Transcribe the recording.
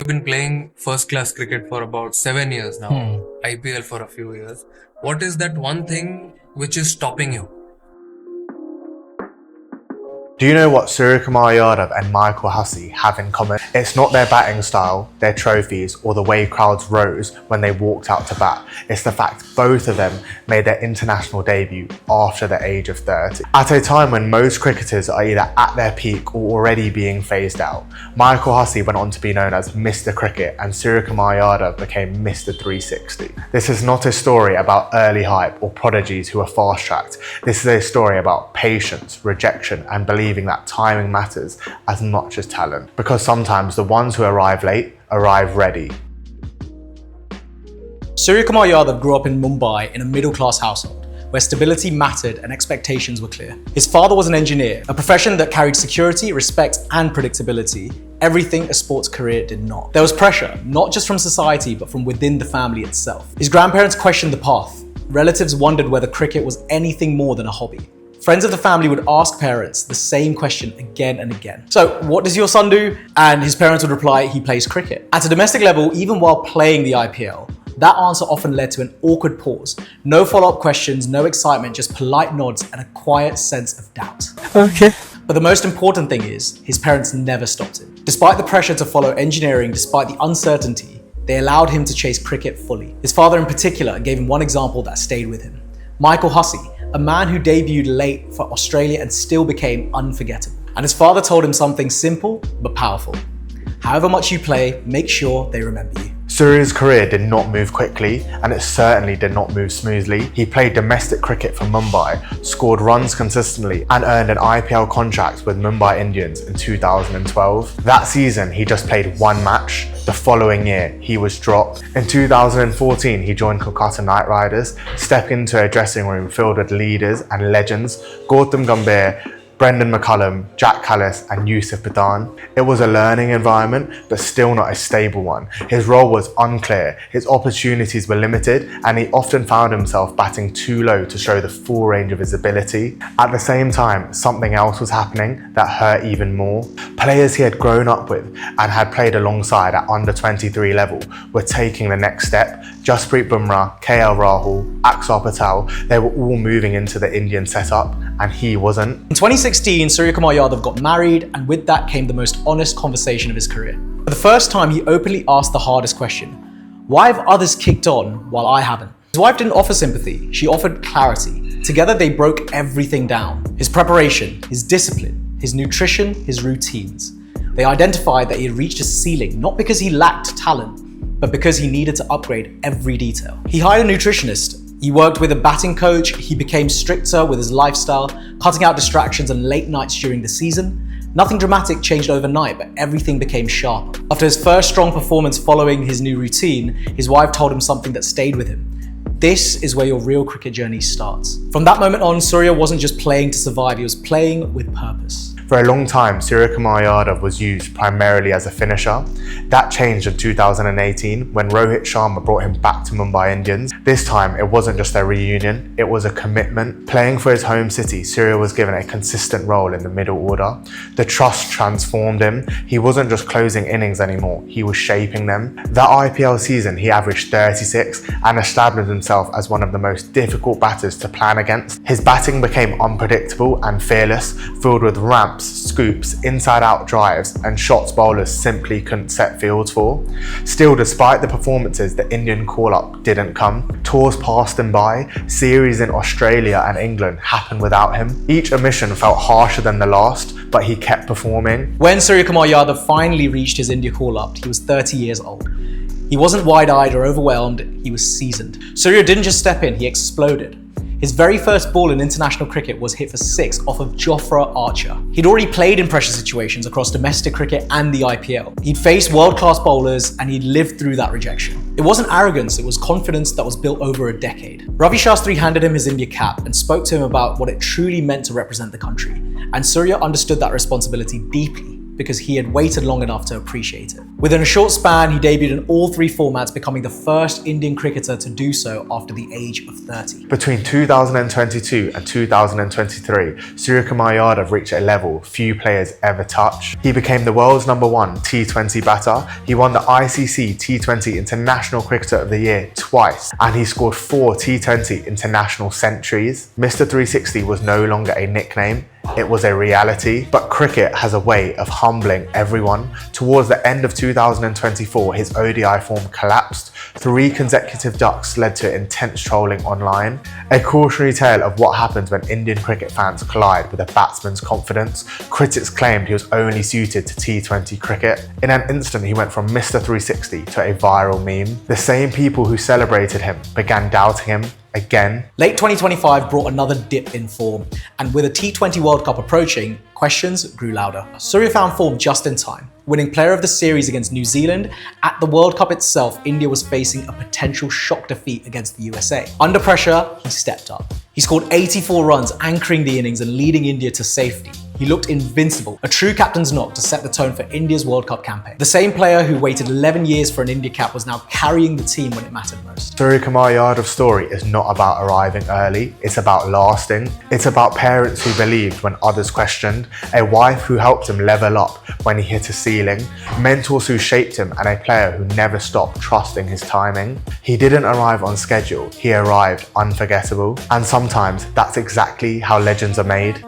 been playing first class cricket for about 7 years now, IPL for a few years. What is that one thing which is stopping you? Do you know what Suryakumar Yadav and Michael Hussey have in common? It's not their batting style, their trophies, or the way crowds rose when they walked out to bat. It's the fact both of them made their international debut after the age of 30. At a time when most cricketers are either at their peak or already being phased out, Michael Hussey went on to be known as Mr. Cricket and Suryakumar Yadav became Mr. 360. This is not a story about early hype or prodigies who are fast-tracked. This is a story about patience, rejection, and believing that timing matters as much as talent. Because sometimes the ones who arrive late arrive ready. Suryakumar Yadav grew up in Mumbai in a middle-class household where stability mattered and expectations were clear. His father was an engineer, a profession that carried security, respect, and predictability, everything a sports career did not. There was pressure, not just from society, but from within the family itself. His grandparents questioned the path. Relatives wondered whether cricket was anything more than a hobby. Friends of the family would ask parents the same question again and again. So, what does your son do? And his parents would reply, he plays cricket. At a domestic level, even while playing the IPL, that answer often led to an awkward pause. No follow-up questions, no excitement, just polite nods and a quiet sense of doubt. Okay. But the most important thing is, his parents never stopped him. Despite the pressure to follow engineering, despite the uncertainty, they allowed him to chase cricket fully. His father in particular gave him one example that stayed with him. Michael Hussey, a man who debuted late for Australia and still became unforgettable. And his father told him something simple but powerful. However much you play, make sure they remember you. Surya's career did not move quickly, and it certainly did not move smoothly. He played domestic cricket for Mumbai, scored runs consistently, and earned an IPL contract with Mumbai Indians in 2012. That season, he just played one match. The following year, he was dropped. In 2014, he joined Kolkata Knight Riders, stepping into a dressing room filled with leaders and legends, Gautam Gambhir, Brendan McCullum, Jack Callis and Yusuf Pathan. It was a learning environment, but still not a stable one. His role was unclear, his opportunities were limited, and he often found himself batting too low to show the full range of his ability. At the same time, something else was happening that hurt even more. Players he had grown up with and had played alongside at under 23 level were taking the next step. Jasprit Bumrah, KL Rahul, Axar Patel, they were all moving into the Indian setup, and he wasn't. In 2016, Suryakumar Yadav got married, and with that came the most honest conversation of his career. For the first time, he openly asked the hardest question: why have others kicked on while I haven't? His wife didn't offer sympathy, she offered clarity. Together they broke everything down. His preparation, his discipline, his nutrition, his routines. They identified that he had reached a ceiling, not because he lacked talent, but because he needed to upgrade every detail. He hired a nutritionist. He worked with a batting coach. He became stricter with his lifestyle, cutting out distractions and late nights during the season. Nothing dramatic changed overnight, but everything became sharper. After his first strong performance following his new routine, his wife told him something that stayed with him. This is where your real cricket journey starts. From that moment on, Surya wasn't just playing to survive, he was playing with purpose. For a long time, Suryakumar Yadav was used primarily as a finisher. That changed in 2018 when Rohit Sharma brought him back to Mumbai Indians. This time, it wasn't just a reunion, it was a commitment. Playing for his home city, Surya was given a consistent role in the middle order. The trust transformed him. He wasn't just closing innings anymore, he was shaping them. That IPL season, he averaged 36 and established himself as one of the most difficult batters to plan against. His batting became unpredictable and fearless, filled with ramps, scoops, inside-out drives, and shots bowlers simply couldn't set fields for. Still, despite the performances, the Indian call-up didn't come. Tours passed him by, series in Australia and England happened without him. Each omission felt harsher than the last, but he kept performing. When Suryakumar Yadav finally reached his India call-up, he was 30 years old. He wasn't wide-eyed or overwhelmed, he was seasoned. Surya didn't just step in, he exploded. His very first ball in international cricket was hit for 6 off of Jofra Archer. He'd already played in pressure situations across domestic cricket and the IPL. He'd faced world-class bowlers and he'd lived through that rejection. It wasn't arrogance, it was confidence that was built over a decade. Ravi Shastri handed him his India cap and spoke to him about what it truly meant to represent the country. And Surya understood that responsibility deeply. because he had waited long enough to appreciate it. Within a short span, he debuted in all 3 formats, becoming the first Indian cricketer to do so after the age of 30. Between 2022 and 2023, Suryakumar Yadav reached a level few players ever touched. He became the world's #1 T20 batter. He won the ICC T20 International Cricketer of the Year twice, and he scored 4 T20 international centuries. Mr. 360 was no longer a nickname, it was a reality. But cricket has a way of humbling everyone. Towards the end of 2024, his ODI form collapsed. 3 consecutive ducks led to intense trolling online. A cautionary tale of what happens when Indian cricket fans collide with a batsman's confidence. Critics claimed he was only suited to T20 cricket. In an instant, he went from Mr. 360 to a viral meme. The same people who celebrated him began doubting him again. Late 2025 brought another dip in form, and with a T20 World Cup approaching, questions grew louder. Surya found form just in time, winning Player of the Series against New Zealand. At the World Cup itself, India was facing a potential shock defeat against the USA. Under pressure, he stepped up. He scored 84 runs, anchoring the innings and leading India to safety. He looked invincible, a true captain's knock to set the tone for India's World Cup campaign. The same player who waited 11 years for an India cap was now carrying the team when it mattered most. Suryakumar Yadav's story is not about arriving early, it's about lasting. It's about parents who believed when others questioned, a wife who helped him level up when he hit a ceiling, mentors who shaped him, and a player who never stopped trusting his timing. He didn't arrive on schedule, he arrived unforgettable. And sometimes that's exactly how legends are made.